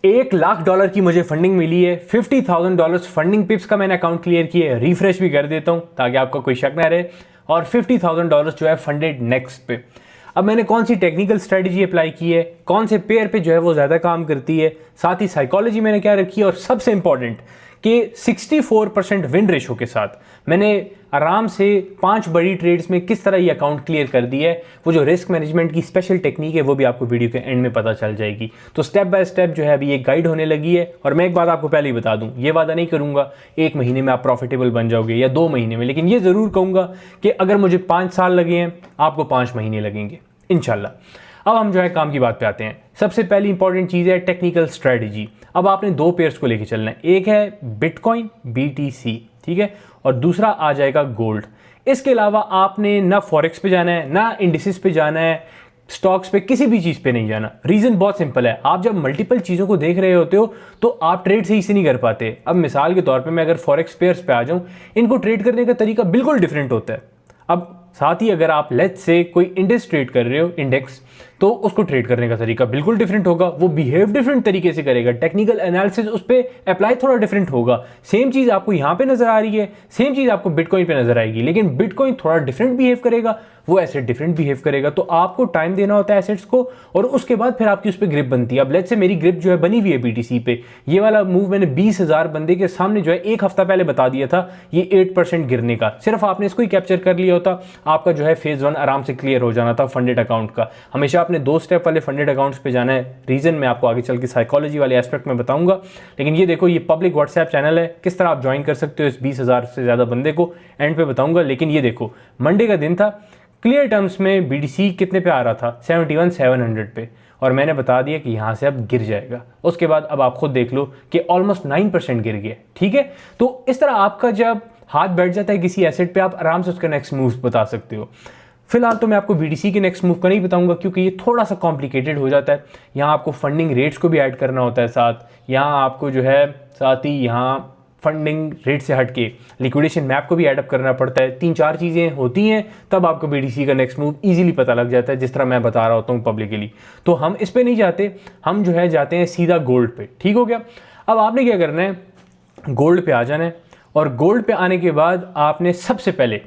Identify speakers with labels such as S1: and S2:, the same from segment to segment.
S1: $1,00,000 की मुझे फंडिंग मिली है। $50,000 फंडिंग पिप्स का मैंने अकाउंट क्लियर किया है। रिफ्रेश भी कर देता हूं ताकि आपका कोई शक ना रहे। और $50,000 जो है फंडेड नेक्स्ट पे। अब मैंने कौन सी टेक्निकल स्ट्रेटजी अप्लाई की है, कौन से पेयर पे जो है वो ज़्यादा काम करती है, साथ ही साइकोलॉजी मैंने क्या रखी है, और सबसे इंपॉर्टेंट कि 64% विन रेशो के साथ मैंने आराम से 5 बड़ी ट्रेड्स में किस तरह ये अकाउंट क्लियर कर दिया है। वो जो रिस्क मैनेजमेंट की स्पेशल टेक्निक है वो भी आपको वीडियो के एंड में पता चल जाएगी। तो स्टेप बाय स्टेप जो है अभी एक गाइड होने लगी है। और मैं एक बात आपको पहले ही बता दूं, ये वादा नहीं करूंगा 1 महीने में आप प्रॉफिटेबल बन जाओगे या 2 महीने में, लेकिन ये ज़रूर कहूँगा कि अगर मुझे 5 साल लगे हैं आपको 5 महीने लगेंगे इंशाल्लाह। अब हम जो है काम की बात पे आते हैं। सबसे पहली इंपॉर्टेंट चीज़ है टेक्निकल स्ट्रेटजी। अब आपने 2 पेयर्स को लेके चलना है, एक है बिटकॉइन BTC, ठीक है, और दूसरा आ जाएगा गोल्ड। इसके अलावा आपने ना फॉरेक्स पे जाना है, ना इंडिसेस पे जाना है, स्टॉक्स पे, किसी भी चीज़ पे नहीं जाना। रीज़न बहुत सिंपल है, आप जब मल्टीपल चीज़ों को देख रहे होते हो तो आप ट्रेड सही से नहीं कर पाते। अब मिसाल के तौर पे मैं अगर फॉरेक्स पेयर्स पे आ जाऊँ, इनको ट्रेड करने का तरीका बिल्कुल डिफरेंट होता है। अब साथ ही अगर आप लेट्स से कोई इंडेक्स ट्रेड कर रहे हो, इंडेक्स, तो उसको ट्रेड करने का तरीका बिल्कुल डिफरेंट होगा, वो बिहेव डिफरेंट तरीके से करेगा, टेक्निकल एनालिसिस उस पर अप्लाई थोड़ा डिफरेंट होगा। सेम चीज़ आपको यहाँ पे नजर आ रही है, सेम चीज़ आपको बिटकॉइन पे नजर आएगी, लेकिन बिटकॉइन थोड़ा डिफरेंट बिहेव करेगा, वो एसेट डिफरेंट बिहेव करेगा। तो आपको टाइम देना होता है एसेट्स को, और उसके बाद फिर आपकी उस पर ग्रिप बनती है। अब लेट्स से मेरी ग्रिप जो है बनी हुई है BTC पे, ये वाला मूव मैंने 20,000 बंदे के सामने जो है 1 हफ्ता पहले बता दिया था, ये 8% गिरने का। सिर्फ आपने इसको ही कैप्चर कर लिया होता, आपका जो है फेज 1 आराम से क्लियर हो जाना था फंडेड अकाउंट का। हमेशा आपने 2 स्टेप वाले फंडेड अकाउंट्स पे जाना है। रीजन मैं आपको आगे चल के साइकोलॉजी वाले एस्पेक्ट में बताऊंगा, लेकिन ये देखो, ये पब्लिक व्हाट्सएप चैनल है, किस तरह आप ज्वाइन कर सकते हो इस 20,000 से ज़्यादा बंदे को एंड पे बताऊंगा। लेकिन ये देखो, मंडे का दिन था, क्लियर टर्म्स में BTC कितने पे आ रहा था, 71,700 पे, और मैंने बता दिया कि यहाँ से अब गिर जाएगा। उसके बाद अब आप खुद देख लो कि ऑलमोस्ट 9% गिर गया, ठीक है। तो इस तरह आपका जब हाथ बैठ जाता है किसी एसेट पे, आप आराम से उसका नेक्स्ट मूव बता सकते हो। फिलहाल तो मैं आपको BTC के नेक्स्ट मूव का नहीं बताऊंगा, क्योंकि ये थोड़ा सा कॉम्प्लिकेटेड हो जाता है। यहाँ आपको फंडिंग रेट्स को भी ऐड करना होता है साथ, यहाँ आपको जो है साथ ही यहाँ फंडिंग रेट से हटके लिक्विडेशन मैप को भी एडअप करना पड़ता है। 3-4 चीज़ें होती हैं, तब आपको BTC का नेक्स्ट मूव इजीली पता लग जाता है, जिस तरह मैं बता रहा होता हूँ पब्लिकली। तो हम इस पे नहीं जाते, हम जो है जाते हैं सीधा गोल्ड पे, ठीक हो गया। अब आपने क्या करना है, गोल्ड पे आ जाना है, और गोल्ड पे आने के बाद आपने सबसे पहले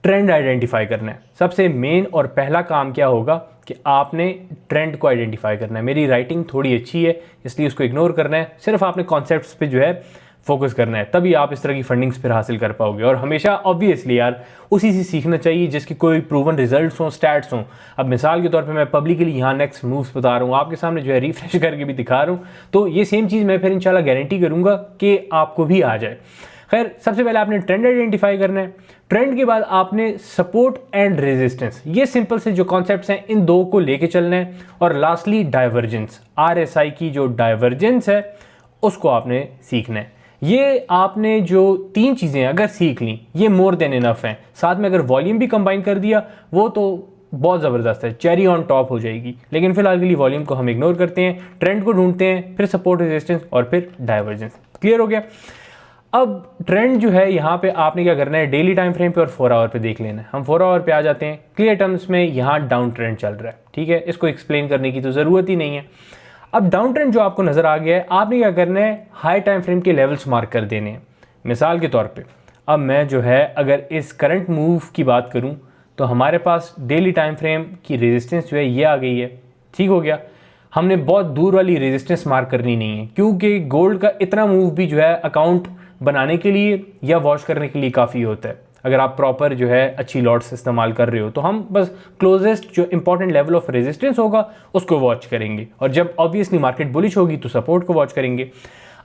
S1: ट्रेंड आइडेंटिफाई करना है। सबसे मेन और पहला काम क्या होगा कि आपने ट्रेंड को आइडेंटिफाई करना है। मेरी राइटिंग थोड़ी अच्छी है इसलिए उसको इग्नोर करना है, सिर्फ आपने कॉन्सेप्ट्स पे जो है फोकस करना है, तभी आप इस तरह की फंडिंग्स फिर हासिल कर पाओगे। और हमेशा ऑब्वियसली यार उसी से सीखना चाहिए जिसकी कोई प्रूवन रिजल्ट्स हों, स्टैट्स हों। अब मिसाल के तौर पे मैं पब्लिकली यहाँ नेक्स्ट मूव्स बता रहा हूँ, आपके सामने जो है रिफ्रेश करके भी दिखा रहा हूँ, तो ये सेम चीज़ मैं फिर इंशाल्लाह गारंटी करूँगा कि आपको भी आ जाए। खैर, सबसे पहले आपने ट्रेंड आइडेंटिफाई करना है। ट्रेंड के बाद आपने सपोर्ट एंड रेजिस्टेंस, ये सिंपल से जो कॉन्सेप्ट्स हैं इन 2 को लेके चलना है। और लास्टली डाइवर्जेंस, RSI की जो डाइवर्जेंस है उसको आपने सीखना है। ये आपने जो 3 चीज़ें अगर सीख ली, ये मोर देन इनफ हैं। साथ में अगर वॉल्यूम भी कंबाइन कर दिया, वो तो बहुत ज़बरदस्त है, चेरी ऑन टॉप हो जाएगी। लेकिन फिलहाल के लिए वॉल्यूम को हम इग्नोर करते हैं, ट्रेंड को ढूंढते हैं, फिर सपोर्ट रेजिस्टेंस और फिर डाइवर्जेंस। क्लियर हो गया। अब ट्रेंड जो है यहाँ पे आपने क्या करना है, डेली टाइम फ्रेम पे और 4 आवर पे देख लेना है। हम 4 आवर पे आ जाते हैं। क्लियर टर्म्स में यहाँ डाउन ट्रेंड चल रहा है, ठीक है, इसको एक्सप्लेन करने की तो ज़रूरत ही नहीं है। अब डाउन ट्रेंड जो आपको नज़र आ गया है, आपने क्या करना है, हाई टाइम फ्रेम के लेवल्स मार्क कर देने हैं। मिसाल के तौर पे अब मैं जो है अगर इस करंट मूव की बात करूं, तो हमारे पास डेली टाइम फ्रेम की रेजिस्टेंस जो है ये आ गई है, ठीक हो गया। हमने बहुत दूर वाली रेजिस्टेंस मार्क करनी नहीं है, क्योंकि गोल्ड का इतना मूव भी जो है अकाउंट बनाने के लिए या वॉच करने के लिए काफ़ी होता है। अगर आप प्रॉपर जो है अच्छी लॉट्स इस्तेमाल कर रहे हो, तो हम बस क्लोजेस्ट जो इंपॉर्टेंट लेवल ऑफ रेजिस्टेंस होगा उसको वॉच करेंगे, और जब ऑब्वियसली मार्केट बुलिश होगी तो सपोर्ट को वॉच करेंगे।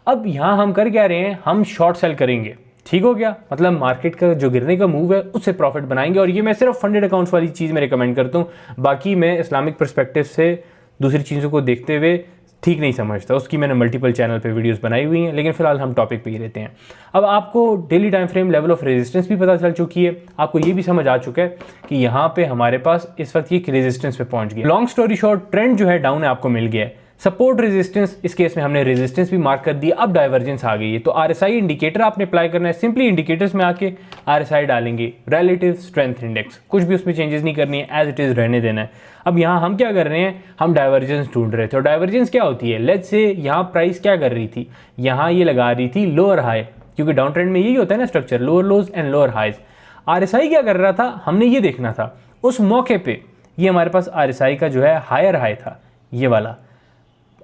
S1: अब यहाँ हम कर क्या रहे हैं, हम शॉर्ट सेल करेंगे, ठीक हो गया। मतलब मार्केट का जो गिरने का मूव है उससे प्रॉफिट बनाएंगे। और ये मैं सिर्फ फंडेड अकाउंट्स वाली चीज़ में रिकमेंड करता हूँ, बाकी मैं इस्लामिक पर्सपेक्टिव से दूसरी चीज़ों को देखते हुए ठीक नहीं समझता। उसकी मैंने मल्टीपल चैनल पे वीडियोस बनाई हुई हैं, लेकिन फिलहाल हम टॉपिक पे ही रहते हैं। अब आपको daily time frame level of resistance भी पता चल चुकी है, आपको ये भी समझ आ चुका है कि यहाँ पे हमारे पास इस वक्त ये रेजिस्टेंस पे पहुंच गया। लॉन्ग स्टोरी शॉर्ट, ट्रेंड जो है डाउन है आपको मिल गया है। सपोर्ट रेजिस्टेंस, इस केस में हमने रेजिस्टेंस भी मार्क कर दिया, अब डाइवर्जेंस आ गई है। तो आरएसआई इंडिकेटर आपने अप्लाई करना है, सिंपली इंडिकेटर्स में आके आरएसआई डालेंगे, रिलेटिव स्ट्रेंथ इंडेक्स, कुछ भी उसमें चेंजेस नहीं करनी है, एज इट इज रहने देना है। अब यहाँ हम क्या कर रहे हैं, हम डाइवर्जेंस ढूंढ रहे थे। और डाइवर्जेंस क्या होती है, लेट्स से यहाँ प्राइस क्या कर रही थी, यहाँ ये लगा रही थी लोअर हाई, क्योंकि डाउन ट्रेंड में यही होता है ना structure, lower lows and lower highs. RSI क्या कर रहा था, हमने ये देखना था उस मौके पे, ये हमारे पास आरएसआई का जो है हायर हाई था, ये वाला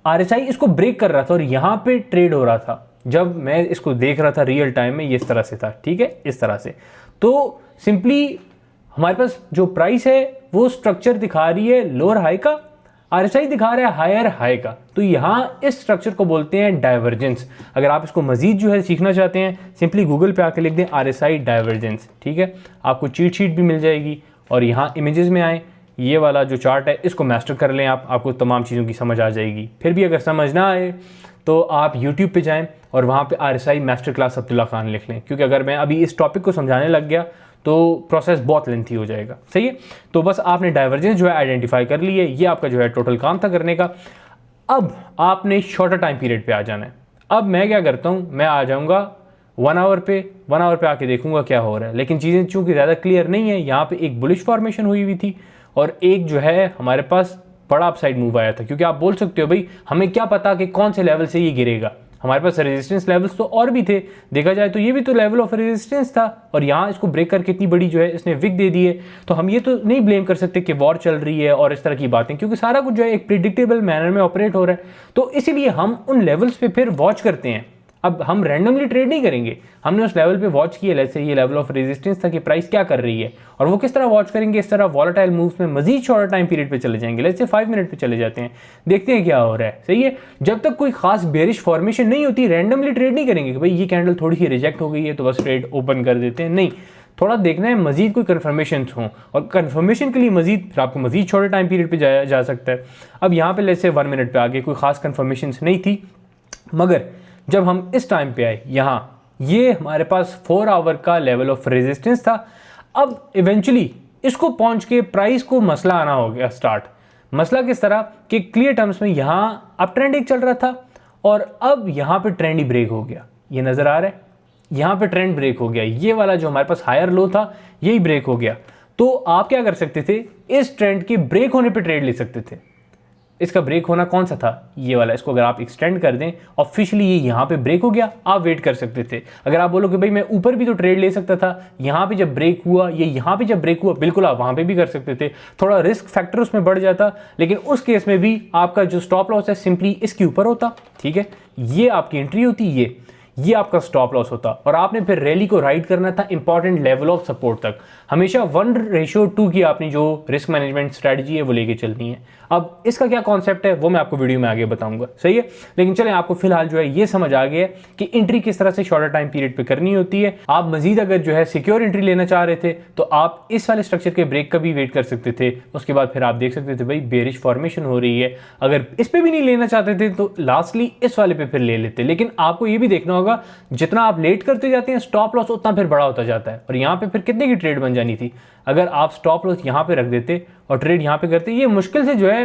S1: आरएसआई इसको ब्रेक कर रहा था और यहाँ पे ट्रेड हो रहा था। जब मैं इसको देख रहा था रियल टाइम में, ये इस तरह से था, ठीक है, इस तरह से। तो सिंपली हमारे पास जो प्राइस है वो स्ट्रक्चर दिखा रही है लोअर हाई का, आरएसआई दिखा रहा है हायर हाई का। तो यहाँ इस स्ट्रक्चर को बोलते हैं डाइवर्जेंस। अगर आप इसको मजीद जो है सीखना चाहते हैं, सिंपली गूगल पे आके लिख दें आरएसआई डाइवर्जेंस, ठीक है, आपको चीट शीट भी मिल जाएगी। और यहाँ इमेजेस में आए, ये वाला जो चार्ट है इसको मास्टर कर लें आप, आपको तमाम चीज़ों की समझ आ जाएगी। फिर भी अगर समझ ना आए तो आप YouTube पे जाएं और वहाँ पे RSI master class Abdullah Khan लिख लें, क्योंकि अगर मैं अभी इस टॉपिक को समझाने लग गया तो प्रोसेस बहुत लेंथी हो जाएगा। सही है, तो बस आपने डाइवर्जेंस जो है आइडेंटिफाई कर ली है, ये आपका जो है टोटल काम था करने का। अब आपने शॉर्टर टाइम पीरियड पे आ जाना है। अब मैं क्या करता हूँ, मैं आ जाऊँगा 1 आवर पे आके देखूंगा क्या हो रहा है। लेकिन चीज़ें चूँकि ज़्यादा क्लियर नहीं है, यहाँ पे एक बुलिश फॉर्मेशन हुई हुई थी और एक जो है हमारे पास बड़ा अपसाइड मूव आया था। क्योंकि आप बोल सकते हो भाई हमें क्या पता कि कौन से लेवल से ये गिरेगा, हमारे पास रेजिस्टेंस लेवल्स तो और भी थे, देखा जाए तो ये भी तो लेवल ऑफ रेजिस्टेंस था, और यहाँ इसको ब्रेक करके इतनी बड़ी जो है इसने विक दे दी है। तो हम ये तो नहीं ब्लेम कर सकते कि वॉर चल रही है और इस तरह की बातें, क्योंकि सारा कुछ जो है एक प्रिडिक्टेबल मैनर में ऑपरेट हो रहा है। तो इसीलिए हम उन लेवल्स पे फिर वॉच करते हैं। अब हम रैंडमली ट्रेड नहीं करेंगे, हमने उस लेवल पे वॉच किया, जैसे ये लेवल ऑफ रेजिस्टेंस था कि प्राइस क्या कर रही है, और वो किस तरह वॉच करेंगे, इस तरह वॉलेटाइल मूव्स में मजीद शॉर्ट टाइम पीरियड पे चले जाएंगे, जैसे 5 मिनट पे चले जाते हैं, देखते हैं क्या हो रहा है। सही है, जब तक कोई खास बेरिश फॉर्मेशन नहीं होती रैंडमली ट्रेड नहीं करेंगे कि भाई ये कैंडल थोड़ी सी रिजेक्ट हो गई है तो बस ट्रेड ओपन कर देते हैं, नहीं, थोड़ा देखना है मजीद कोई कन्फर्मेशन हों, और कन्फर्मेशन के लिए मजीद फिर आपको मजीद छोटे टाइम पीरियड पे जाया जा सकता है। अब यहाँ पे जैसे 1 मिनट पे आगे कोई खास कन्फर्मेशन नहीं थी, मगर जब हम इस टाइम पे आए, यहाँ ये हमारे पास 4 आवर का लेवल ऑफ रेजिस्टेंस था। अब इवेंचुअली इसको पहुंच के प्राइस को मसला आना हो गया स्टार्ट। मसला किस तरह कि क्लियर टर्म्स में यहाँ अप ट्रेंड एक चल रहा था और अब यहाँ पे ट्रेंड ही ब्रेक हो गया, ये नज़र आ रहा है, यहाँ पे ट्रेंड ब्रेक हो गया, ये वाला जो हमारे पास हायर लो था यही ब्रेक हो गया। तो आप क्या कर सकते थे, इस ट्रेंड के ब्रेक होने पे ट्रेड ले सकते थे। इसका ब्रेक होना कौन सा था, ये वाला, इसको अगर आप एक्सटेंड कर दें ऑफिशियली ये यहाँ पे ब्रेक हो गया, आप वेट कर सकते थे। अगर आप बोलो कि भाई मैं ऊपर भी तो ट्रेड ले सकता था, यहाँ पे जब ब्रेक हुआ, ये यहाँ पे जब ब्रेक हुआ, बिल्कुल आप वहाँ पे भी कर सकते थे, थोड़ा रिस्क फैक्टर उसमें बढ़ जाता, लेकिन उस केस में भी आपका जो स्टॉप लॉस है सिंपली इसके ऊपर होता, ठीक है, ये आपकी एंट्री होती, ये आपका स्टॉप लॉस होता, और आपने फिर रैली को राइड करना था इंपॉर्टेंट लेवल ऑफ सपोर्ट तक। हमेशा 1:2 की अपनी जो रिस्क मैनेजमेंट स्ट्रेटजी है वो लेके चलनी है। अब इसका क्या कॉन्सेप्ट है वो मैं आपको वीडियो में आगे बताऊंगा, सही है, लेकिन चलें आपको फिलहाल जो है ये समझ आ गया कि एंट्री किस तरह से शॉर्टर टाइम पीरियड पे करनी होती है। आप मजीद अगर जो है सिक्योर एंट्री लेना चाह रहे थे तो आप इस वाले स्ट्रक्चर के ब्रेक का भी वेट कर सकते थे, उसके बाद फिर आप देख सकते थे भाई बेरिश फॉर्मेशन हो रही है। अगर इस पे भी नहीं लेना चाहते थे तो लास्टली इस वाले पे फिर ले लेते, लेकिन आपको ये भी देखना होगा जितना आप लेट करते जाते हैं स्टॉप लॉस उतना फिर बड़ा होता जाता है, और यहाँ पे फिर कितने की ट्रेड बन जानी थी अगर आप स्टॉप लॉस यहाँ पे रख देते और ट्रेड यहाँ पे करते। ये मुश्किल से जो है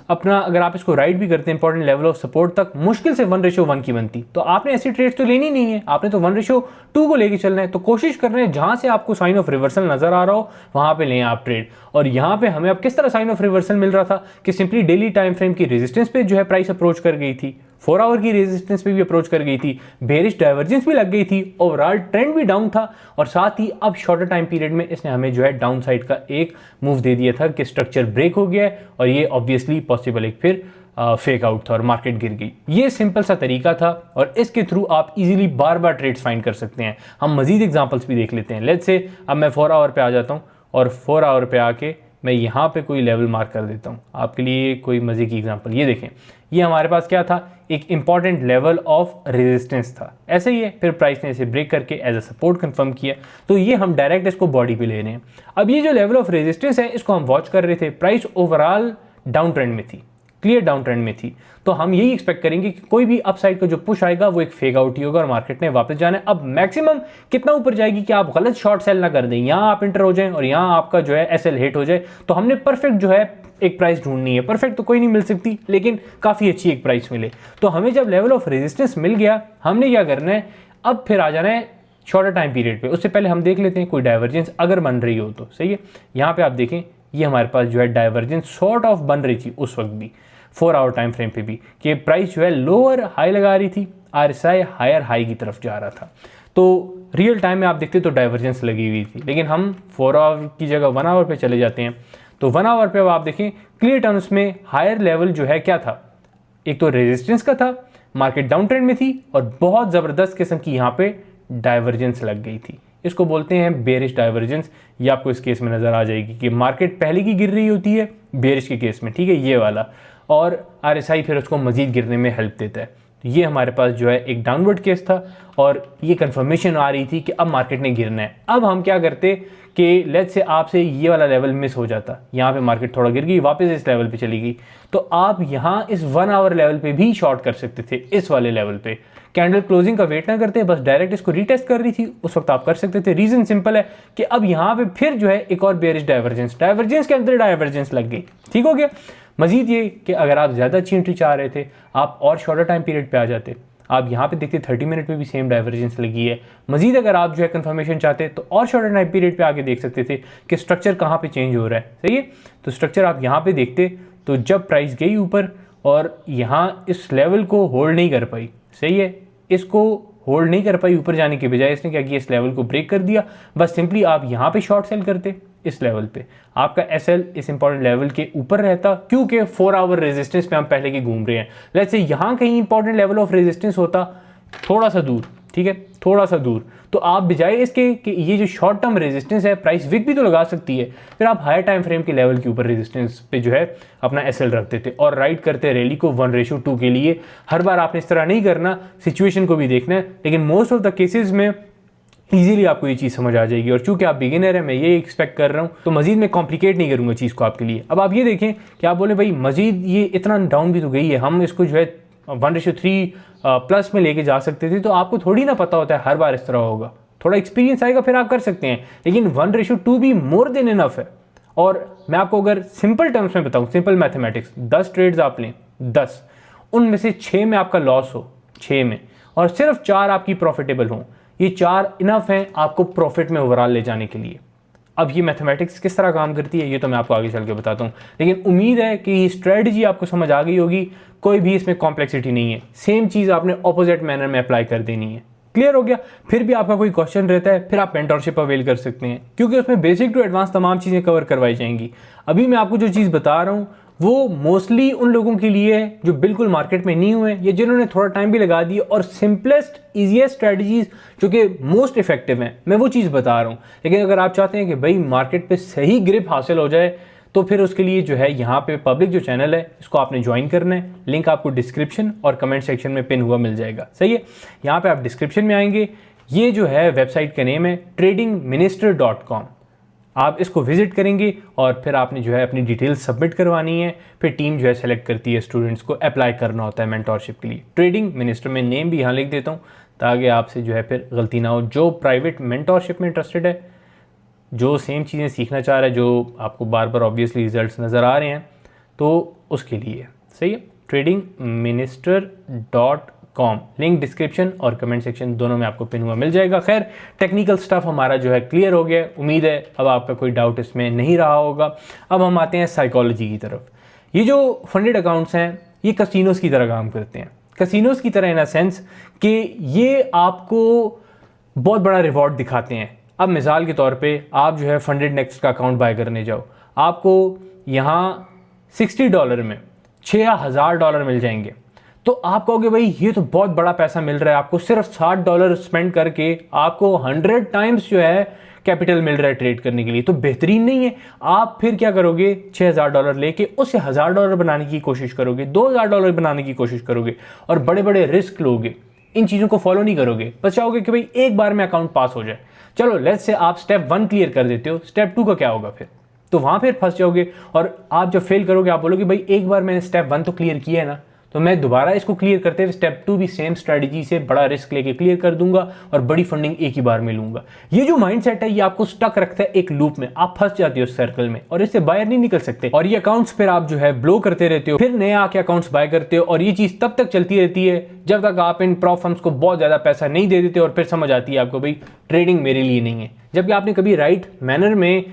S1: अपना, अगर आप इसको राइड भी करते हैं इंपॉर्टेंट लेवल ऑफ सपोर्ट तक, मुश्किल से 1:1 की बनती। तो आपने ऐसी ट्रेड्स तो लेनी नहीं है, आपने तो 1:2 को लेके चलना है। तो कोशिश कर रहे हैं जहां से आपको साइन ऑफ रिवर्सल नजर आ रहा हो वहां पे लें आप ट्रेड। और यहाँ पे हमें अब किस तरह साइन ऑफ रिवर्सल मिल रहा था कि सिंपली डेली टाइम फ्रेम की रेजिस्टेंस पे जो है प्राइस अप्रोच कर गई थी, 4 आवर की रेजिस्टेंस पे भी अप्रोच कर गई थी, बेरिश डाइवर्जेंस भी लग गई थी, ओवरऑल ट्रेंड भी डाउन था, और साथ ही अब शॉर्टर टाइम पीरियड में इसने हमें जो है डाउन साइड का एक मूव दे दिया था कि स्ट्रक्चर ब्रेक हो गया है, और ये ऑब्वियसली पॉसिबल एक फिर फेक आउट था और मार्केट गिर गई। ये सिंपल सा तरीका था और इसके थ्रू आप इजीली बार बार ट्रेड्स फाइंड कर सकते हैं। हम मजीद एग्जांपल्स भी देख लेते हैं। लेट्स से अब मैं 4 आवर पे आ जाता हूँ और 4 आवर पे आके मैं यहाँ पे कोई लेवल मार्क कर देता हूँ आपके लिए कोई मज़े की एग्जांपल। ये देखें, ये हमारे पास क्या था, एक इंपॉर्टेंट लेवल ऑफ रेजिस्टेंस था, ऐसे ही है, फिर प्राइस ने इसे ब्रेक करके एज अ सपोर्ट कंफर्म किया। तो ये हम डायरेक्ट इसको बॉडी पे ले रहे हैं। अब ये जो लेवल ऑफ रेजिस्टेंस है इसको हम वॉच कर रहे थे, प्राइस ओवरऑल डाउन ट्रेंड में थी, क्लियर डाउन ट्रेंड में थी, तो हम यही एक्सपेक्ट करेंगे कि कोई भी अपसाइड का जो पुश आएगा वो एक फेक आउट ही होगा और मार्केट ने वापस जाना है। अब मैक्सिमम कितना ऊपर जाएगी कि आप गलत शॉर्ट सेल ना कर दें, यहाँ आप इंटर हो जाएं और यहाँ आपका जो है एसएल हिट हो जाए। तो हमने परफेक्ट जो है एक प्राइस ढूंढनी है। परफेक्ट तो कोई नहीं मिल सकती, लेकिन काफ़ी अच्छी एक प्राइस मिले। तो हमें जब लेवल ऑफ रेजिस्टेंस मिल गया, हमने क्या करना है, अब फिर आ जाना है शॉर्टर टाइम पीरियड पे। उससे पहले हम देख लेते हैं कोई डाइवर्जेंस अगर बन रही हो तो। सही है, यहाँ पे आप देखें ये हमारे पास जो है डाइवर्जेंस सॉर्ट ऑफ बन रही थी उस वक्त भी, 4 आवर टाइम फ्रेम पे भी, कि प्राइस जो है लोअर हाई लगा रही थी, RSI हायर हाई की तरफ जा रहा था। तो रियल टाइम में आप देखते तो डाइवर्जेंस लगी हुई थी, लेकिन हम 4 आवर की जगह 1 आवर पे चले जाते हैं। तो 1 आवर पे अब आप देखें क्लियर टर्म्स में हायर लेवल जो है क्या था, एक तो रेजिस्टेंस का था, मार्केट डाउन ट्रेंड में थी और बहुत ज़बरदस्त किस्म की यहाँ पे डाइवर्जेंस लग गई थी। इसको बोलते हैं बेरिश डाइवर्जेंस। ये आपको इस केस में नज़र आ जाएगी कि मार्केट पहले की गिर रही होती है बेरिश के केस में, ठीक है, ये वाला, और RSI फिर उसको मज़ीद गिरने में हेल्प देता है। तो ये हमारे पास जो है एक डाउनवर्ड केस था और ये कंफर्मेशन आ रही थी कि अब मार्केट ने गिरना है। अब हम क्या करते कि लेट्स से आपसे ये वाला लेवल मिस हो जाता, यहाँ पे मार्केट थोड़ा गिर गई, वापस इस लेवल पे चली गई, तो आप यहाँ इस 1 आवर लेवल पे भी शॉर्ट कर सकते थे। इस वाले लेवल पे कैंडल क्लोजिंग का वेट ना करते, बस डायरेक्ट इसको रीटेस्ट कर रही थी, उस वक्त आप कर सकते थे। रीजन सिंपल है कि अब यहाँ पे फिर जो है एक और बेरिश डाइवर्जेंस के अंदर डाइवर्जेंस लग गई। ठीक हो गया। मजीद ये कि अगर आप ज़्यादा अच्छी एंट्री चाह रहे थे, आप और शॉर्टर टाइम पीरियड पे आ जाते। आप यहाँ पे देखते 30 मिनट पे भी सेम डाइवर्जेंस लगी है। मजीद अगर आप जो है कंफर्मेशन चाहते तो और शॉर्टर टाइम पीरियड पे आके देख सकते थे कि स्ट्रक्चर कहाँ पे चेंज हो रहा है। सही है, तो स्ट्रक्चर आप यहाँ पे देखते तो जब प्राइस गई ऊपर और यहाँ इस लेवल को होल्ड नहीं कर पाई, सही है, इसको होल्ड नहीं कर पाई ऊपर जाने के बजाय, इसने क्या किया, इस लेवल को ब्रेक कर दिया। बस सिंपली आप यहाँ पे शॉर्ट सेल करते, इस लेवल पे आपका SL इस इंपॉर्टेंट लेवल के ऊपर रहता, क्योंकि 4 आवर रेजिस्टेंस पे हम पहले के घूम रहे हैं। लेट्स से यहाँ कहीं इंपॉर्टेंट लेवल ऑफ रेजिस्टेंस होता थोड़ा सा दूर, ठीक है, थोड़ा सा दूर, तो आप बजाय इसके कि ये जो शॉर्ट टर्म रेजिस्टेंस है, प्राइस विक भी तो लगा सकती है, फिर आप हायर टाइम फ्रेम के लेवल के ऊपर रेजिस्टेंस पे जो है अपना SL रखते थे और राइड करते रैली को 1:2 के लिए। हर बार आपने इस तरह नहीं करना, सिचुएशन को भी देखना है, लेकिन मोस्ट ऑफ द केसेस में ईजिली आपको ये चीज़ समझ आ जाएगी। और चूंकि आप बिगिनर है, मैं ये एक्सपेक्ट कर रहा हूँ, तो मजीद मैं कॉम्प्लिकेट नहीं करूँगा चीज़ को आपके लिए। अब आप ये देखें कि आप बोले भाई मजीद ये इतना डाउन भी तो गई है, हम इसको जो है 1:3 प्लस में लेके जा सकते थे, तो आपको थोड़ी ना पता होता है हर बार इस तरह होगा, थोड़ा एक्सपीरियंस आएगा फिर आप कर सकते हैं, लेकिन 1:2 भी मोर देन इनफ है। और मैं आपको अगर सिंपल टर्म्स में बताऊँ, सिंपल मैथमेटिक्स, 10 ट्रेड्स आप लें, 10 उनमें से 6 में आपका लॉस हो, 6 में, और सिर्फ 4 आपकी प्रॉफिटेबल हों, ये 4 इनफ हैं आपको प्रॉफिट में ओवरऑल ले जाने के लिए। अब ये मैथमेटिक्स किस तरह काम करती है ये तो मैं आपको आगे चल के बताता हूँ, लेकिन उम्मीद है कि ये स्ट्रेटजी आपको समझ आ गई होगी, कोई भी इसमें कॉम्प्लेक्सिटी नहीं है, सेम चीज़ आपने ऑपोजिट मैनर में अप्लाई कर देनी है। क्लियर हो गया। फिर भी आपका कोई क्वेश्चन रहता है, फिर आप मेंटरशिप अवेल कर सकते हैं, क्योंकि उसमें बेसिक टू एडवांस तमाम चीज़ें कवर करवाई जाएंगी। अभी मैं आपको जो चीज़ बता रहा हूँ वो मोस्टली उन लोगों के लिए है जो बिल्कुल मार्केट में नहीं हुए या जिन्होंने थोड़ा टाइम भी लगा दिया, और सिंपलेस्ट ईजीएस्ट स्ट्रेटजीज जो कि मोस्ट इफेक्टिव हैं, मैं वो चीज़ बता रहा हूँ। लेकिन अगर आप चाहते हैं कि भाई मार्केट पे सही ग्रिप हासिल हो जाए, तो फिर उसके लिए जो है यहाँ पे पब्लिक जो चैनल है इसको आपने ज्वाइन करना है। लिंक आपको डिस्क्रिप्शन और कमेंट सेक्शन में पिन हुआ मिल जाएगा। सही है, यहाँ पे आप डिस्क्रिप्शन में आएंगे, ये जो है वेबसाइट का नेम है tradingminister.com। आप इसको विजिट करेंगे और फिर आपने जो है अपनी डिटेल्स सबमिट करवानी है, फिर टीम जो है सेलेक्ट करती है, स्टूडेंट्स को अप्लाई करना होता है मेंटोरशिप के लिए। ट्रेडिंग मिनिस्टर में नेम भी यहाँ लिख देता हूँ ताकि आपसे जो है फिर गलती ना हो। जो प्राइवेट मेंटोरशिप में इंटरेस्टेड है, जो सेम चीज़ें सीखना चाह रहा है, जो आपको बार बार ऑब्वियसली रिजल्ट्स नज़र आ रहे हैं, तो उसके लिए सही है, tradingminister.com। लिंक डिस्क्रिप्शन और कमेंट सेक्शन दोनों में आपको पिन हुआ मिल जाएगा। खैर टेक्निकल स्टफ हमारा जो है क्लियर हो गया, उम्मीद है अब आपका कोई डाउट इसमें नहीं रहा होगा। अब हम आते हैं साइकोलॉजी की तरफ। ये जो फंडेड अकाउंट्स हैं ये कसिनोज़ की तरह काम करते हैं, कसिनोज़ की तरह इन अ सेंस कि ये आपको बहुत बड़ा रिवॉर्ड दिखाते हैं। अब मिसाल के तौर पे आप जो है फंडेड नेक्स्ट का अकाउंट बाय करने जाओ, आपको यहाँ $60 में $6,000 मिल जाएंगे, तो आप कहोगे भाई ये तो बहुत बड़ा पैसा मिल रहा है, आपको सिर्फ $60 स्पेंड करके आपको 100 टाइम्स जो है कैपिटल मिल रहा है ट्रेड करने के लिए, तो बेहतरीन नहीं है। आप फिर क्या करोगे, $6,000 लेके उससे $1,000 बनाने की कोशिश करोगे, $2,000 बनाने की कोशिश करोगे, और बड़े बड़े रिस्क लोगे, इन चीज़ों को फॉलो नहीं करोगे, बस चाहोगे कि भाई एक बार में अकाउंट पास हो जाए। चलो लेट्स से आप स्टेप 1 क्लियर कर देते हो, स्टेप 2 का क्या होगा फिर, तो वहाँ फिर फंस जाओगे, और आप जब फेल करोगे आप बोलोगे भाई एक बार मैंने स्टेप 1 तो क्लियर किया है ना, तो मैं दोबारा इसको क्लियर करते हुए स्टेप 2 भी सेम स्ट्रेटजी से बड़ा रिस्क लेके क्लियर कर दूंगा और बड़ी फंडिंग एक ही बार में लूंगा। ये जो माइंडसेट है ये आपको स्टक रखता है एक लूप में, आप फंस जाते हो उस सर्कल में और इससे बाहर नहीं निकल सकते, और ये अकाउंट्स फिर आप जो है ब्लो करते रहते हो, फिर नए आके अकाउंट्स बाय करते हो, और ये चीज तब तक चलती रहती है जब तक आप इन प्रॉप फर्म्स को बहुत ज्यादा पैसा नहीं दे देते और फिर समझ आती है आपको भाई ट्रेडिंग मेरे लिए नहीं है, जबकि आपने कभी राइट मैनर में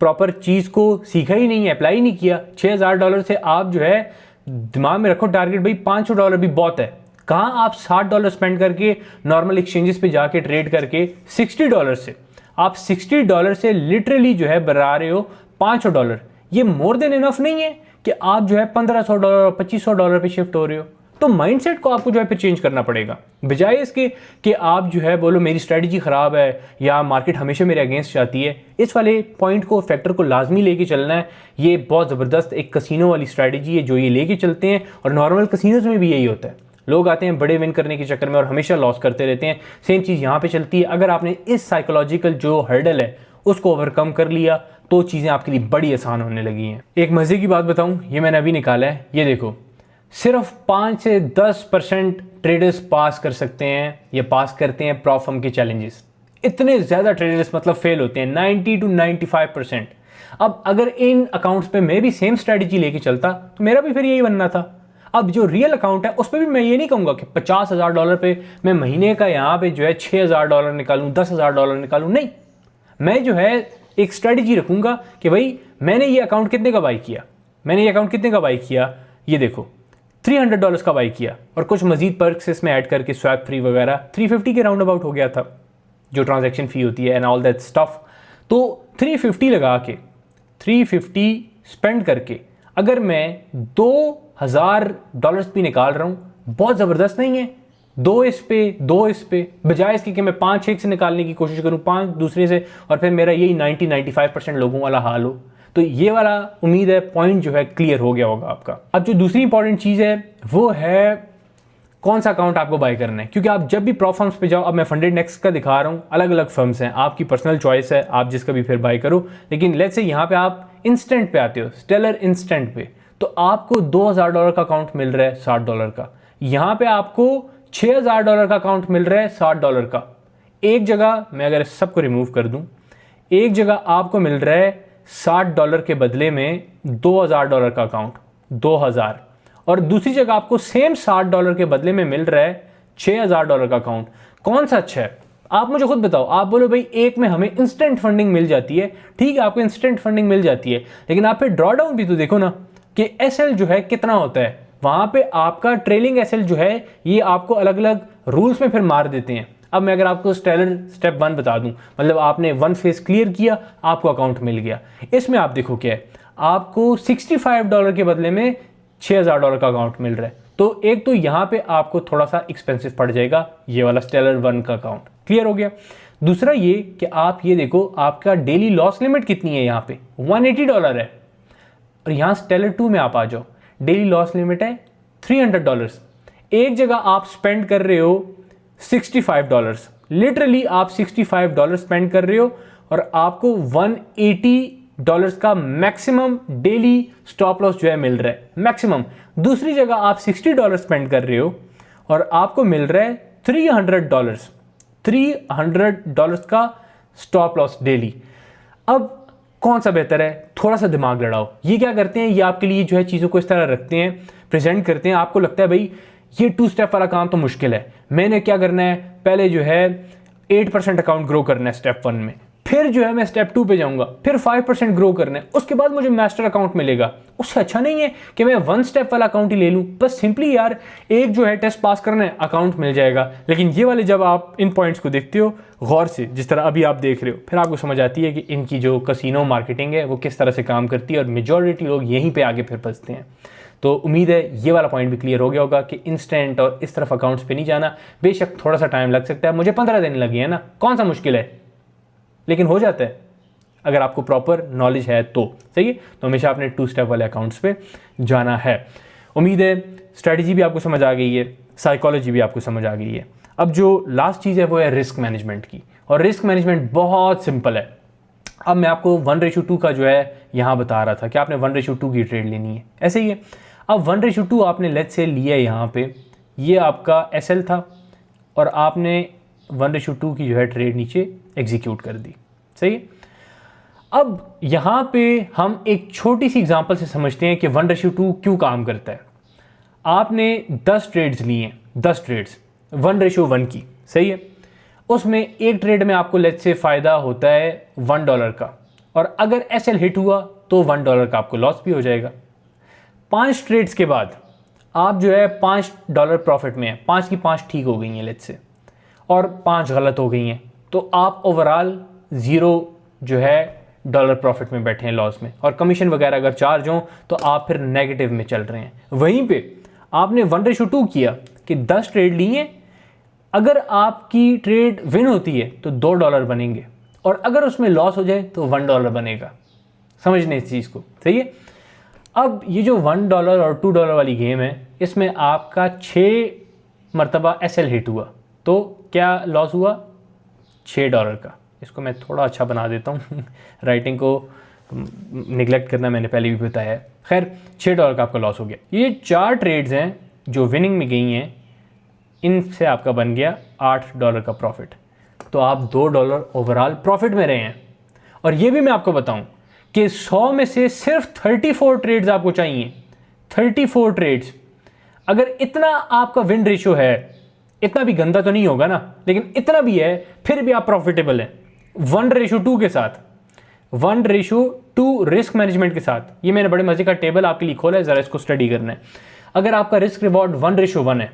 S1: प्रॉपर चीज को सीखा ही नहीं है, अप्लाई नहीं किया। $6000 से आप जो है दिमाग में रखो टारगेट भाई $500 भी बहुत है। कहाँ आप $60 स्पेंड करके नॉर्मल एक्सचेंजेस पे जाके ट्रेड करके $60 से आप $60 से लिटरली जो है बना रहे हो $500। ये मोर देन इनफ नहीं है कि आप जो है $1500 $2500 पे शिफ्ट हो रहे हो। तो माइंडसेट को आपको जो है फिर चेंज करना पड़ेगा, बजाय इसके कि आप जो है बोलो मेरी स्ट्रेटजी खराब है या मार्केट हमेशा मेरे अगेंस्ट जाती है। इस वाले पॉइंट को, फैक्टर को लाजमी लेके चलना है। ये बहुत ज़बरदस्त एक कसिनो वाली स्ट्रेटजी है जो ये लेके चलते हैं, और नॉर्मल कसिनोज में भी यही होता है। लोग आते हैं बड़े विन करने के चक्कर में और हमेशा लॉस करते रहते हैं। सेम चीज़ यहाँ पे चलती है। अगर आपने इस साइकोलॉजिकल जो हर्डल है उसको ओवरकम कर लिया तो चीज़ें आपके लिए बड़ी आसान होने लगी हैं। एक मज़े की बात बताऊँ, ये मैंने अभी निकाला है, ये देखो, सिर्फ 5 से 10% ट्रेडर्स पास कर सकते हैं या पास करते हैं प्रॉप फर्म के चैलेंजेस। इतने ज़्यादा ट्रेडर्स मतलब फेल होते हैं, 90 to 95%। अब अगर इन अकाउंट्स पे मैं भी सेम स्ट्रेटजी लेके चलता तो मेरा भी फिर यही बनना था। अब जो रियल अकाउंट है उस पर भी मैं ये नहीं कहूँगा कि $50,000 पे मैं महीने का यहाँ पे जो है $6,000 निकालूँ, $10,000 निकालूँ, नहीं। मैं जो है एक स्ट्रेटजी रखूँगा कि भाई मैंने ये अकाउंट कितने का बाई किया, ये देखो $300 का बाई किया, और कुछ मजीद पर्क्स इसमें ऐड करके स्वैप फ्री वगैरह 350 के राउंड अबाउट हो गया था जो ट्रांजैक्शन फ़ी होती है एंड ऑल दैट स्टफ। तो 350 लगा के 350 स्पेंड करके अगर मैं $2,000 भी निकाल रहा हूँ, बहुत ज़बरदस्त नहीं है? दो इस पे बजाय इसके कि मैं 5 से निकालने की कोशिश करूँ, 5 दूसरे से, और फिर मेरा यही 90-95% लोगों वाला हाल हो। तो ये वाला उम्मीद है पॉइंट जो है क्लियर हो गया होगा आपका। अब जो दूसरी इंपॉर्टेंट चीज़ है वो है कौन सा अकाउंट आपको बाय करना है, क्योंकि आप जब भी प्रॉप फर्म्स पे जाओ, अब मैं फंडेड नेक्स्ट का दिखा रहा हूँ, अलग अलग फर्म्स हैं, आपकी पर्सनल चॉइस है, आप जिसका भी फिर बाय करो। लेकिन लेट्स से यहाँ पे आप इंस्टेंट पे आते हो, स्टेलर इंस्टेंट पे, तो आपको $2,000 का अकाउंट मिल रहा है $60 का। यहाँ पे आपको $6,000 का अकाउंट मिल रहा है $60 का। एक जगह मैं अगर सबको रिमूव कर दूँ, एक जगह आपको मिल रहा है $60 के बदले में $2,000 का अकाउंट, 2000, और दूसरी जगह आपको सेम $60 के बदले में मिल रहा है $6,000 का अकाउंट। कौन सा अच्छा है? आप मुझे खुद बताओ। आप बोलो भाई एक में हमें इंस्टेंट फंडिंग मिल जाती है, ठीक है, आपको इंस्टेंट फंडिंग मिल जाती है, लेकिन आप फिर ड्रॉडाउन भी तो देखो ना कि एसएल जो है कितना होता है। वहां पे आपका ट्रेलिंग एसएल जो है ये आपको अलग अलग रूल्स में फिर मार देते हैं। अब मैं अगर आपको स्टेप 1 बता दूं, मतलब आपने 1 फेज क्लियर किया, आपको अकाउंट मिल गया। इसमें आप देखो क्या है, आपको $65 के बदले में $6,000 का अकाउंट मिल रहा है। तो एक तो यहाँ पे आपको थोड़ा सा एक्सपेंसिव पड़ जाएगा ये वाला स्टेलर 1 का अकाउंट, क्लियर हो गया। दूसरा ये कि आप ये देखो आपका डेली लॉस लिमिट कितनी है, यहाँ पे $180 है, और यहाँ स्टेलर 2 में आप आ जाओ, डेली लॉस लिमिट है $300। एक जगह आप स्पेंड कर रहे हो $65, लिटरली आप $65 स्पेंड कर रहे हो और आपको $180 का मैक्सिमम डेली स्टॉप लॉस जो है मिल रहा है, मैक्सिमम। दूसरी जगह आप $60 स्पेंड कर रहे हो और आपको मिल रहा है $300 का स्टॉप लॉस डेली। अब कौन सा बेहतर है? थोड़ा सा दिमाग लड़ाओ। ये क्या करते हैं, ये आपके लिए जो है चीज़ों को इस तरह रखते हैं, प्रेजेंट करते हैं, आपको लगता है भाई ये 2 स्टेप वाला काम तो मुश्किल है, मैंने क्या करना है, पहले जो है 8% अकाउंट ग्रो करना है स्टेप 1 में, फिर जो है मैं स्टेप 2 पे जाऊंगा, फिर 5% ग्रो करना है, उसके बाद मुझे मास्टर अकाउंट मिलेगा। उससे अच्छा नहीं है कि मैं 1 स्टेप वाला अकाउंट ही ले लूँ, बस सिंपली यार एक जो है टेस्ट पास करना है, अकाउंट मिल जाएगा। लेकिन ये वाले जब आप इन पॉइंट्स को देखते हो गौर से, जिस तरह अभी आप देख रहे हो, फिर आपको समझ आती है कि इनकी जो कसिनो मार्केटिंग है वो किस तरह से काम करती है, और मेजॉरिटी लोग यहीं पर आगे फिर फंसते हैं। तो उम्मीद है ये वाला पॉइंट भी क्लियर हो गया होगा कि इंस्टेंट और इस तरफ अकाउंट्स पे नहीं जाना। बेशक थोड़ा सा टाइम लग सकता है, मुझे 15 दिन लगे हैं ना, कौन सा मुश्किल है, लेकिन हो जाता है अगर आपको प्रॉपर नॉलेज है तो। सही है, तो हमेशा आपने 2 स्टेप वाले अकाउंट्स पे जाना है। उम्मीद है स्ट्रैटेजी भी आपको समझ आ गई है, साइकोलॉजी भी आपको समझ आ गई है। अब जो लास्ट चीज़ है वो है रिस्क मैनेजमेंट की, और रिस्क मैनेजमेंट बहुत सिंपल है। अब मैं आपको 1:2 का जो है यहाँ बता रहा था कि आपने 1:2 की ट्रेड लेनी है, ऐसे ही है। अब 1:2 आपने लेट्स से लिया यहाँ पे, ये आपका SL था और आपने 1:2 की जो है ट्रेड नीचे एग्जीक्यूट कर दी, सही है। अब यहाँ पे हम एक छोटी सी एग्जांपल से समझते हैं कि 1:2 क्यों काम करता है। आपने 10 ट्रेड्स लिए, 10 ट्रेड्स 1:1 की, सही है। उसमें एक ट्रेड में आपको लेट्स से फ़ायदा होता है $1 का, और अगर SL हिट हुआ तो $1 का आपको लॉस भी हो जाएगा। 5 ट्रेड्स के बाद आप जो है $5 प्रॉफिट में है, 5 की 5 ठीक हो गई हैं लेट्स से, और 5 गलत हो गई हैं, तो आप ओवरऑल 0 जो है डॉलर प्रॉफिट में बैठे हैं, लॉस में, और कमीशन वगैरह अगर चार्ज हों तो आप फिर नेगेटिव में चल रहे हैं। वहीं पे आपने 1:2 किया कि 10 ट्रेड लिए, अगर आपकी ट्रेड विन होती है तो $2 बनेंगे, और अगर उसमें लॉस हो जाए तो $1 बनेगा। समझने इस चीज़ को, सही है। अब ये जो $1 और $2 वाली गेम है, इसमें आपका 6 मरतबा SL हिट हुआ, तो क्या लॉस हुआ? $6 का। इसको मैं थोड़ा अच्छा बना देता हूँ राइटिंग को निगलेक्ट करना मैंने पहले भी बताया है। खैर, $6 का आपका लॉस हो गया। ये 4 ट्रेड्स हैं जो विनिंग में गई हैं, इनसे आपका बन गया $8 का प्रॉफिट, तो आप $2 ओवरऑल प्रॉफिट में रहे हैं। और ये भी मैं आपको बताऊं कि 100 में से सिर्फ 34 ट्रेड्स आपको चाहिए, 34 ट्रेड्स। अगर इतना आपका विन रेशियो है, इतना भी गंदा तो नहीं होगा ना, लेकिन इतना भी है, फिर भी आप प्रॉफिटेबल हैं 1:2 के साथ, 1:2 रिस्क मैनेजमेंट के साथ। ये मैंने बड़े मजे का टेबल आपके लिए खोला है, ज़रा इसको स्टडी करना है। अगर आपका रिस्क रिवॉर्ड 1:1 है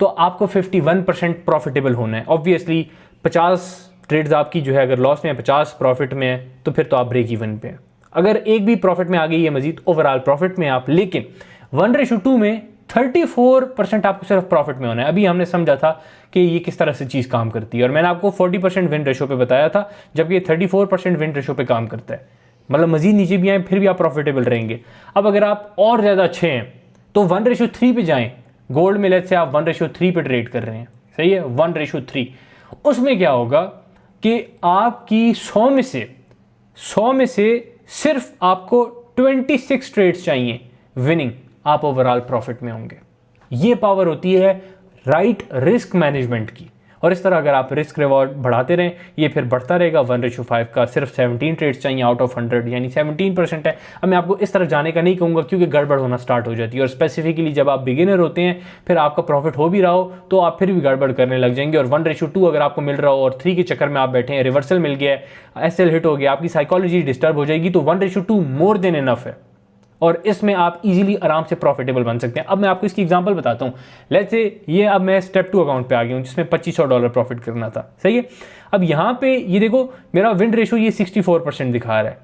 S1: तो आपको 51% प्रॉफिटेबल होना है। ऑब्वियसली 50 ट्रेड्स आपकी जो है अगर लॉस में है, 50 प्रॉफिट में है, तो फिर तो आप ब्रेक इवन पे हैं। अगर एक भी प्रॉफिट में आ गई है मजीद, ओवरऑल प्रॉफिट में आप, लेकिन 1:2 में 34% आपको सिर्फ प्रॉफिट में होना है। अभी हमने समझा था कि ये किस तरह से चीज़ काम करती है, और मैंने आपको 40% विन रेशो पे बताया था, जबकि ये 34% विन रेशो पे काम करता है। मतलब मजीद नीचे भी आए फिर भी आप प्रॉफिटेबल रहेंगे। अब अगर आप और ज़्यादा अच्छे हैं तो 1:3 पे जाएं। गोल्ड में लेट्स से आप 1:3 पे ट्रेड कर रहे हैं, सही है, 1:3। उसमें क्या होगा कि आपकी 100 में से सिर्फ आपको 26 ट्रेड्स चाहिए विनिंग, आप ओवरऑल प्रॉफिट में होंगे। ये पावर होती है राइट रिस्क मैनेजमेंट की। और इस तरह अगर आप रिस्क रिवॉर्ड बढ़ाते रहें, ये फिर बढ़ता रहेगा। 1:5 का सिर्फ 17 ट्रेड्स चाहिए आउट ऑफ 100, यानी 17% है। अब मैं आपको इस तरह जाने का नहीं कहूँगा क्योंकि गड़बड़ होना स्टार्ट हो जाती है, और स्पेसिफिकली जब आप बिगिनर होते हैं, फिर आपका प्रॉफिट हो भी रहा हो तो आप फिर भी गड़बड़ करने लग जाएंगे। और 1:2 अगर आपको मिल रहा हो और 3 के चक्कर में आप बैठे हैं, रिवर्सल मिल गया है, SL हिट हो गया, आपकी साइकोलॉजी डिस्टर्ब हो जाएगी, तो 1:2 मोर देन इनफ है, और इसमें आप इजीली आराम से प्रॉफिटेबल बन सकते हैं। अब मैं आपको इसकी एग्जांपल बताता हूँ। लेट्स से ये अब मैं स्टेप 2 अकाउंट पे आ गया हूँ जिसमें $2500 प्रॉफिट करना था, सही है। अब यहाँ पे ये देखो मेरा विन रेशो ये 64% दिखा रहा है।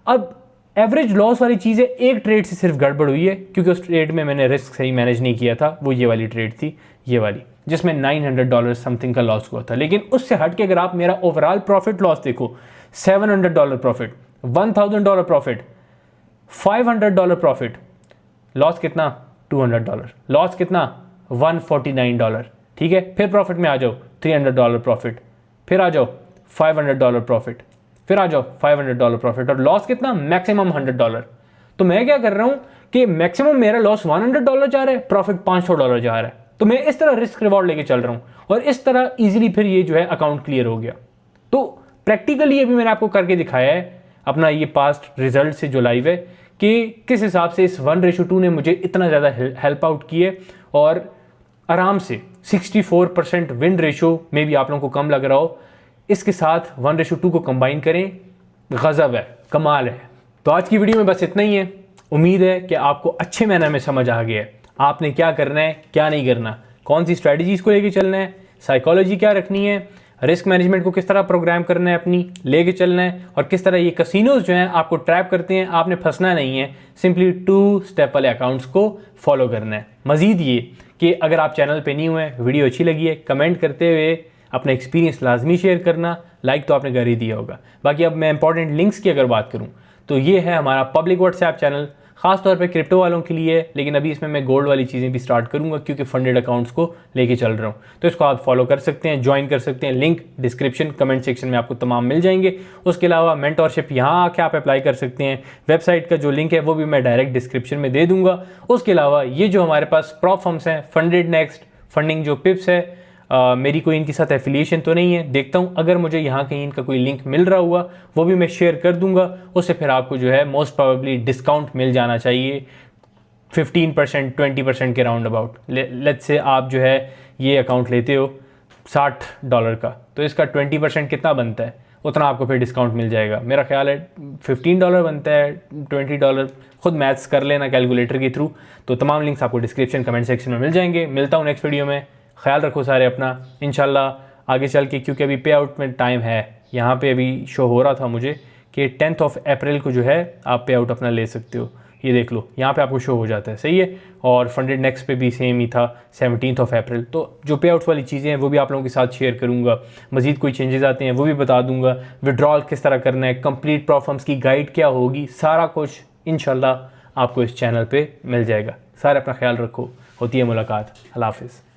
S1: अब एवरेज लॉस वाली चीज़ है, एक ट्रेड से सिर्फ गड़बड़ हुई है क्योंकि उस ट्रेड में मैंने रिस्क सही मैनेज नहीं किया था। वो ये वाली ट्रेड थी, ये वाली, जिसमें $900 समथिंग का लॉस हुआ था। लेकिन उससे हट के अगर आप मेरा ओवरऑल प्रॉफिट लॉस देखो, $700 प्रॉफिट, $1000 प्रॉफिट, $500 प्रॉफिट, लॉस कितना $200, लॉस कितना $149, ठीक है। फिर प्रॉफिट में आ जाओ, $300 प्रॉफिट, फिर आ जाओ $500 प्रॉफिट, फिर आ जाओ $500 प्रॉफिट, और लॉस कितना मैक्सिमम $100। तो मैं क्या कर रहा हूं कि मैक्सिमम मेरा लॉस $100 जा रहा है, प्रॉफिट $500 जा रहा है। तो मैं इस तरह रिस्क रिवॉर्ड लेके चल रहा हूं, और इस तरह इजीली फिर ये जो है अकाउंट क्लियर हो गया। तो प्रैक्टिकली अभी मैंने आपको करके दिखाया है अपना ये पास्ट रिजल्ट से जो लाइव है, कि किस हिसाब से इस 1:2 ने मुझे इतना ज़्यादा हेल्प आउट किए, और आराम से 64% विन रेशो में भी आप लोगों को कम लग रहा हो, इसके साथ 1:2 को कंबाइन करें, गज़ब है, कमाल है। तो आज की वीडियो में बस इतना ही है। उम्मीद है कि आपको अच्छे मैनर में समझ आ गया है आपने क्या करना है, क्या नहीं करना, कौन सी स्ट्रैटेजीज़ को लेके चलना है, साइकोलॉजी क्या रखनी है, रिस्क मैनेजमेंट को किस तरह प्रोग्राम करना है अपनी लेके चलना है, और किस तरह ये कसिनोज जो हैं आपको ट्रैप करते हैं। आपने फंसना नहीं है, सिंपली 2 स्टेप वाले अकाउंट्स को फॉलो करना है। मज़ीद ये कि अगर आप चैनल पे नहीं हुए हैं, वीडियो अच्छी लगी है, कमेंट करते हुए अपना एक्सपीरियंस लाजमी शेयर करना। लाइक तो आपने कर ही दिया होगा। बाकी अब मैं इंपॉर्टेंट लिंक्स की अगर बात करूँ तो ये है हमारा पब्लिक व्हाट्सएप चैनल, ख़ास तौर पे क्रिप्टो वालों के लिए है, लेकिन अभी इसमें मैं गोल्ड वाली चीज़ें भी स्टार्ट करूँगा क्योंकि फंडेड अकाउंट्स को लेके चल रहा हूँ। तो इसको आप फॉलो कर सकते हैं, ज्वाइन कर सकते हैं, लिंक डिस्क्रिप्शन कमेंट सेक्शन में आपको तमाम मिल जाएंगे। उसके अलावा मेंटोरशिप यहाँ आके आप अप्लाई कर सकते हैं, वेबसाइट का जो लिंक है वो भी मैं डायरेक्ट डिस्क्रिप्शन में दे दूँगा। उसके अलावा ये जो हमारे पास प्रॉप फर्म्स हैं, फंडेड नेक्स्ट, फंडिंग जो पिप्स है, मेरी कोई इनके साथ एफिलिएशन तो नहीं है, देखता हूँ अगर मुझे यहाँ कहीं इनका कोई लिंक मिल रहा हुआ वो भी मैं शेयर कर दूंगा। उससे फिर आपको जो है मोस्ट प्रोबेबली डिस्काउंट मिल जाना चाहिए 15% 20% के राउंड अबाउट। लेट्स से आप जो है ये अकाउंट लेते हो $60 का, तो इसका 20% कितना बनता है, उतना आपको फिर डिस्काउंट मिल जाएगा। मेरा ख्याल है $15 बनता है, $20, खुद मैथ्स कर लेना कैलकुलेटर के थ्रू। तो तमाम लिंक्स आपको डिस्क्रिप्शन कमेंट सेक्शन में मिल जाएंगे। मिलता हूँ नेक्स्ट वीडियो में, ख्याल रखो सारे अपना। इंशाल्लाह आगे चल के, क्योंकि अभी पे आउट में टाइम है, यहाँ पे अभी शो हो रहा था मुझे कि 10 अप्रैल को जो है आप पे आउट अपना ले सकते हो। ये देख लो यहाँ पे आपको शो हो जाता है, सही है। और फंडेड नेक्स्ट पे भी सेम ही था 17 अप्रैल। तो जो पे आउट्स वाली चीज़ें हैं वो भी आप लोगों के साथ शेयर करूँगा। मज़ीद कोई चेंजेस आते हैं वो भी बता दूँगा। विड्रॉल किस तरह करना है, कंप्लीट प्रॉप फर्म्स की गाइड क्या होगी, सारा कुछ इंशाल्लाह आपको इस चैनल पर मिल जाएगा। सारे अपना ख्याल रखो, होती है मुलाकात। अल्लाह हाफिज़।